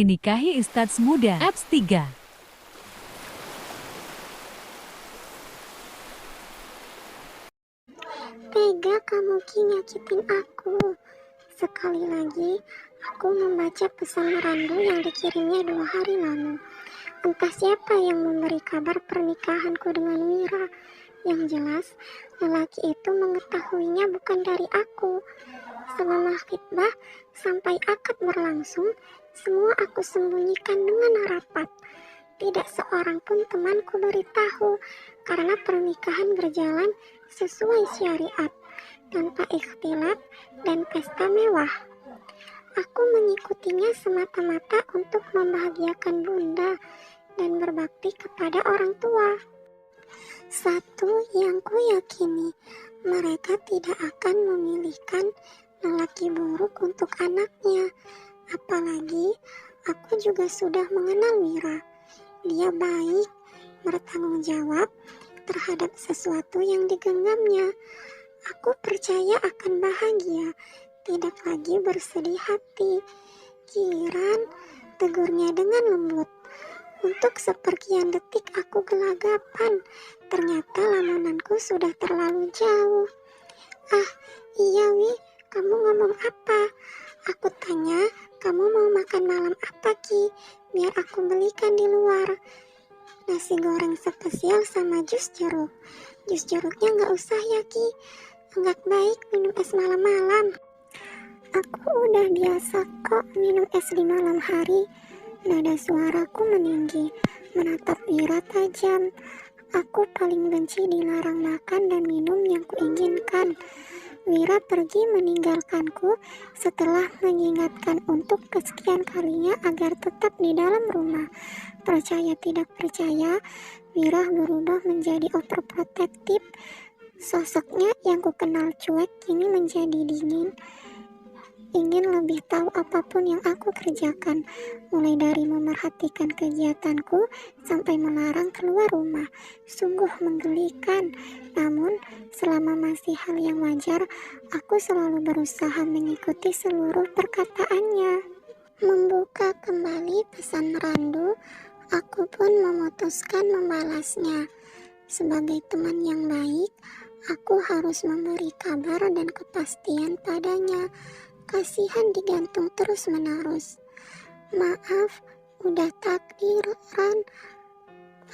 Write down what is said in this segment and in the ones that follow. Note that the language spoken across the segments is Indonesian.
dinikahi Ustadz muda Apps 3. Tega kamu Ki nyakitin aku. Sekali lagi, aku membaca pesan randu yang dikirimnya 2 hari lalu. Entah siapa yang memberi kabar pernikahanku dengan Wira. Yang jelas, lelaki itu mengetahuinya bukan dari aku. Selama khitbah sampai akad berlangsung, semua aku sembunyikan dengan rapat. Tidak seorang pun temanku beritahu, karena pernikahan berjalan sesuai syariat, tanpa ikhtilat dan pesta mewah. Aku mengikutinya semata-mata untuk membahagiakan bunda dan berbakti kepada orang tua. Satu yang kuyakini, mereka tidak akan memilihkan lelaki buruk untuk anaknya. Apalagi aku juga sudah mengenal Wira. Dia baik, bertanggung jawab terhadap sesuatu yang digenggamnya. Aku percaya akan bahagia, tidak lagi bersedih hati. Kiran, tegurnya dengan lembut. Untuk seperkian detik aku gelagapan. Ternyata lamunanku sudah terlalu jauh. Ah, iya Wi, kamu ngomong apa? Aku tanya, kamu mau makan malam apa Ki? Biar aku belikan di luar. Nasi goreng spesial sama jus jeruk. Jus jeruknya nggak usah ya Ki. Nggak baik minum es malam-malam. Aku udah biasa kok minum es di malam hari. Nada suaraku meninggi, menatap Wira tajam. Aku paling benci dilarang makan dan minum yang kuinginkan. Wira pergi meninggalkanku setelah mengingatkan untuk kesekian kalinya agar tetap di dalam rumah. Percaya tidak percaya, Wira berubah menjadi overprotective. Sosoknya yang kukenal cuek kini menjadi dingin. Ingin lebih tahu apapun yang aku kerjakan, mulai dari memerhatikan kegiatanku sampai melarang keluar rumah. Sungguh menggelikan, namun selama masih hal yang wajar, aku selalu berusaha mengikuti seluruh perkataannya. Membuka kembali pesan randu, aku pun memutuskan membalasnya. Sebagai teman yang baik, aku harus memberi kabar dan kepastian padanya. Kasihan digantung terus-menerus. Maaf, udah takdiran.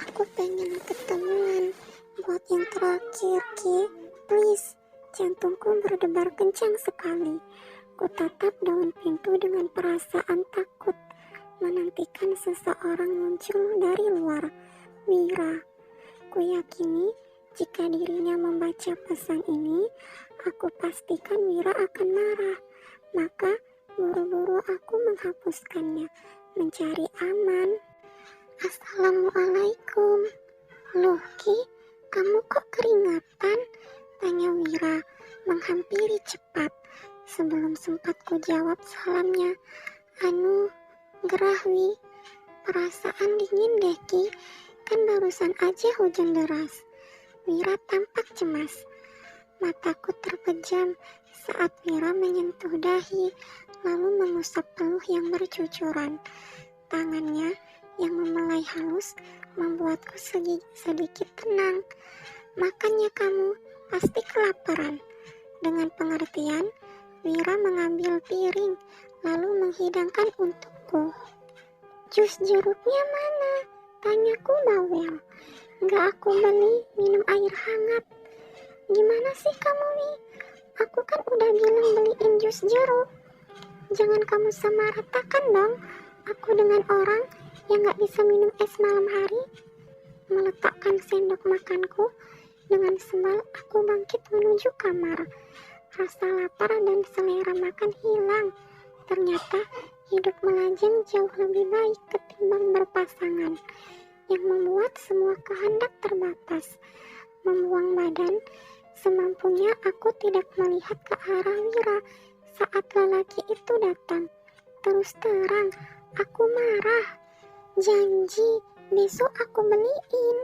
Aku pengen ketemuan. Buat yang terakhir, Ki. Please. Jantungku berdebar kencang sekali. Ku tatap daun pintu dengan perasaan takut. Menantikan seseorang muncul dari luar. Wira. Ku yakini, jika dirinya membaca pesan ini, aku pastikan Wira akan marah. Maka buru-buru aku menghapuskannya, mencari aman. Assalamualaikum. Loh Ki, kamu kok keringatan? Tanya Wira, menghampiri cepat. Sebelum sempat ku jawab salamnya. Gerah Wi, perasaan dingin deh Ki, kan barusan aja hujan deras. Wira tampak cemas. Mataku terpejam saat Wira menyentuh dahi, lalu mengusap peluh yang bercucuran. Tangannya yang memelai halus membuatku sedikit tenang. Makannya kamu, pasti kelaparan. Dengan pengertian, Wira mengambil piring, lalu menghidangkan untukku. Jus jeruknya mana? Tanyaku bawel. Nggak aku beli, minum air hangat. Gimana sih kamu nih? Aku kan udah bilang beliin jus jeruk. Jangan kamu samaratakan dong aku dengan orang yang gak bisa minum es malam hari. Meletakkan sendok makanku, dengan sebal aku bangkit menuju kamar. Rasa lapar dan selera makan hilang. Ternyata hidup melajang jauh lebih baik ketimbang berpasangan, yang membuat semua kehendak terbatas. Membuang badan semampunya, aku tidak melihat ke arah Wira saat lelaki itu datang. Terus terang, aku marah. Janji, besok aku beliin.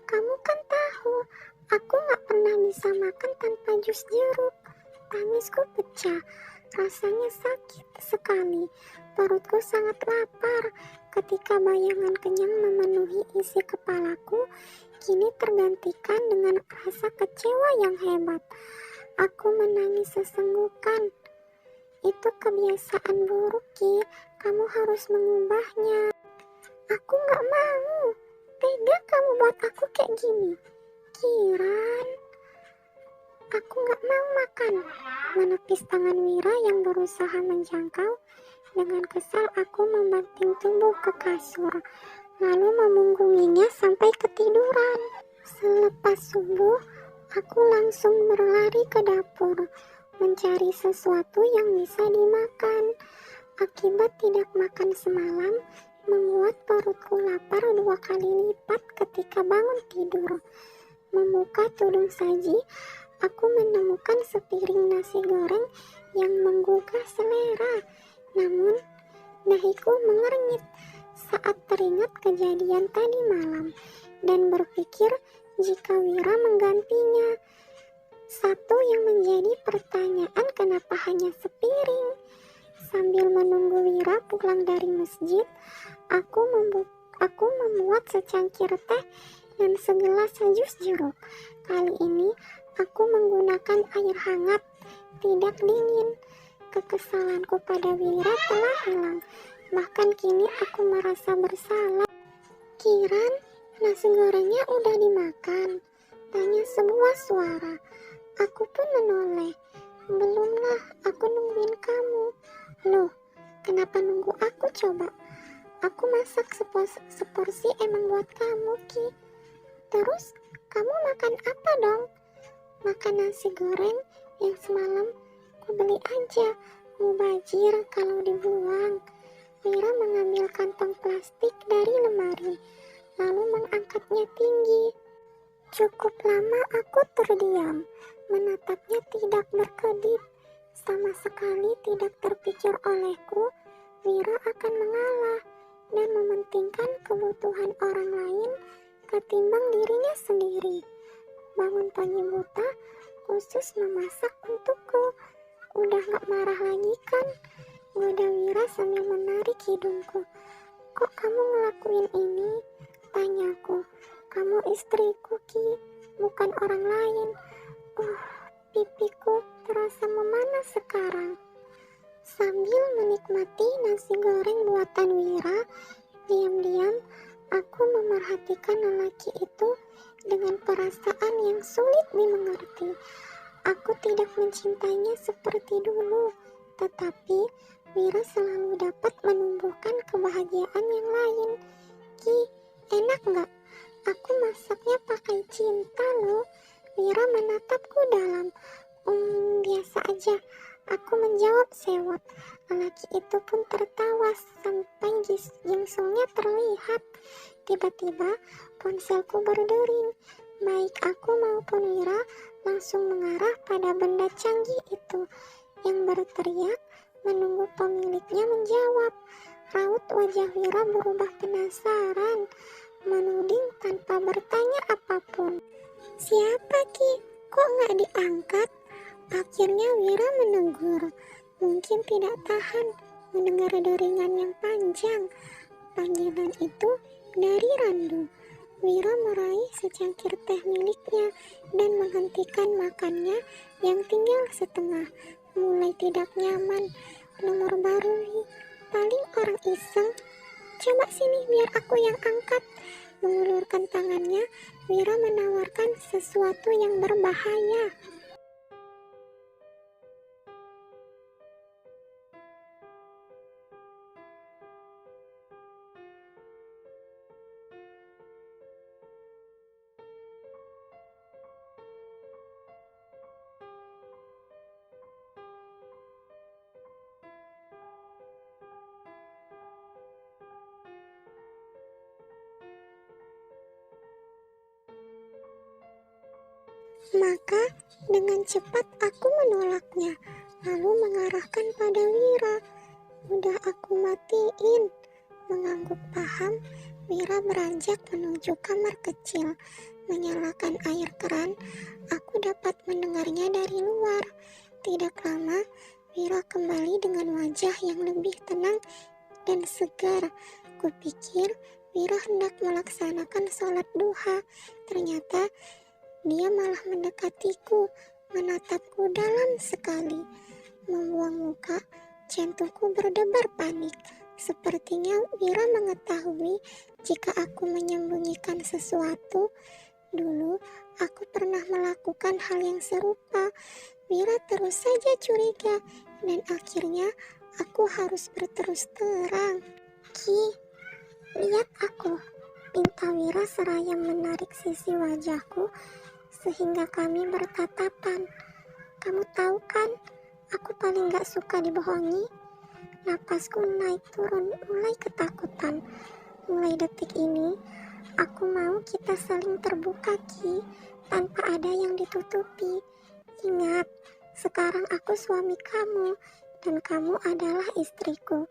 Kamu kan tahu, aku gak pernah bisa makan tanpa jus jeruk. Tangisku pecah. Rasanya sakit sekali. Perutku sangat lapar. Ketika bayangan kenyang memenuhi isi kepalaku, kini tergantikan dengan rasa kecewa yang hebat. Aku menangis sesenggukan. Itu kebiasaan buruk, Ki. Kamu harus mengubahnya. Aku gak mau. Tega kamu buat aku kayak gini. Kiran, aku gak mau makan. Menepis tangan Wira yang berusaha menjangkau. Dengan kesal aku membanting tubuh ke kasur, lalu memunggunginya sampai ketiduran. Selepas subuh, aku langsung berlari ke dapur, mencari sesuatu yang bisa dimakan. Akibat tidak makan semalam, membuat perutku lapar 2 kali lipat ketika bangun tidur. Membuka tudung saji, aku menemukan sepiring nasi goreng yang menggugah selera. Namun, dahiku mengernyit saat teringat kejadian tadi malam dan berpikir jika Wira menggantinya. Satu yang menjadi pertanyaan, kenapa hanya sepiring? Sambil menunggu Wira pulang dari masjid, aku membuat secangkir teh dan segelas jus jeruk. Kali ini aku menggunakan air hangat, tidak dingin. Kekesalanku pada Wira telah hilang. Bahkan kini aku merasa bersalah. Kiran, nasi gorengnya udah dimakan? Tanya sebuah suara. Aku pun menoleh. Belumlah, aku nungguin kamu. Loh, kenapa nunggu aku coba? Aku masak seporsi emang buat kamu, Ki. Terus, kamu makan apa dong? Makan nasi goreng yang semalam ku beli aja. Mubazir kalau dibuang. Wira mengambil kantong plastik dari lemari, lalu mengangkatnya tinggi. Cukup lama aku terdiam, menatapnya tidak berkedip. Sama sekali tidak terpikir olehku, Wira akan mengalah dan mementingkan kebutuhan orang lain ketimbang dirinya sendiri. Bangun pagi buta, khusus memasak untukku. Udah gak marah lagi kan? Goda Wira sambil menarik hidungku. Kok kamu ngelakuin ini? Tanyaku. Kamu istriku, Ki, bukan orang lain. Pipiku terasa memanas sekarang. Sambil menikmati nasi goreng buatan Wira, diam-diam aku memerhatikan lelaki itu dengan perasaan yang sulit dimengerti. Aku tidak mencintainya seperti dulu, tetapi Wira selalu dapat menumbuhkan kebahagiaan yang lain. Ki, enak gak? Aku masaknya pakai cinta loh. Wira menatapku dalam. Biasa aja. Aku menjawab sewot. Lelaki itu pun tertawa sampai jengsolnya terlihat. Tiba-tiba ponselku berdering. Baik aku maupun Wira langsung mengarah pada benda canggih itu yang berteriak menunggu pemiliknya menjawab. Raut wajah Wira berubah penasaran, menuding tanpa bertanya apapun. Siapa, Ki? Kok nggak diangkat? Akhirnya Wira menegur. Mungkin tidak tahan mendengar deringan yang panjang. Panggilan itu dari Randu. Wira meraih secangkir teh miliknya dan menghentikan makannya yang tinggal setengah. Mulai tidak nyaman. Nomor baru, paling orang iseng. Coba sini biar aku yang angkat. Mengulurkan tangannya, Wira menawarkan sesuatu yang berbahaya. Maka dengan cepat aku menolaknya, lalu mengarahkan pada Wira. Udah aku matiin. Mengangguk paham, Wira beranjak menuju kamar kecil. Menyalakan air keran, aku dapat mendengarnya dari luar. Tidak lama, Wira kembali dengan wajah yang lebih tenang dan segar. Kupikir Wira hendak melaksanakan sholat duha. Ternyata dia malah mendekatiku, menatapku dalam sekali. Membuang muka, jantungku berdebar panik. Sepertinya Wira mengetahui jika aku menyembunyikan sesuatu. Dulu aku pernah melakukan hal yang serupa. Wira terus saja curiga dan akhirnya aku harus berterus terang. Ki, lihat aku, pinta Wira seraya menarik sisi wajahku sehingga kami bertatapan. Kamu tahu kan, aku paling gak suka dibohongi. Napasku naik turun mulai ketakutan. Mulai detik ini, aku mau kita saling terbuka, Ki, tanpa ada yang ditutupi. Ingat, sekarang aku suami kamu, dan kamu adalah istriku.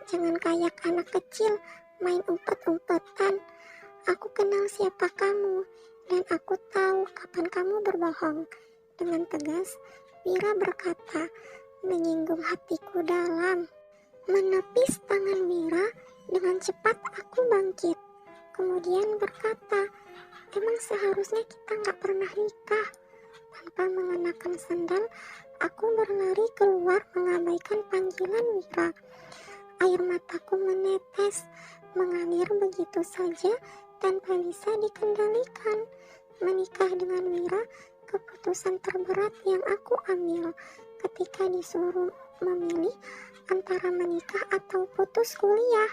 Jangan kayak anak kecil, main umpet-umpetan. Aku kenal siapa kamu, dan aku tahu kapan kamu berbohong. Dengan tegas, Wira berkata, menyinggung hatiku dalam. Menepis tangan Wira, dengan cepat aku bangkit. Kemudian berkata, emang seharusnya kita gak pernah nikah. Tanpa mengenakan sandal, aku berlari keluar mengabaikan panggilan Wira. Air mataku menetes, mengalir begitu saja tanpa bisa dikendalikan. Menikah dengan Wira, keputusan terberat yang aku ambil ketika disuruh memilih antara menikah atau putus kuliah.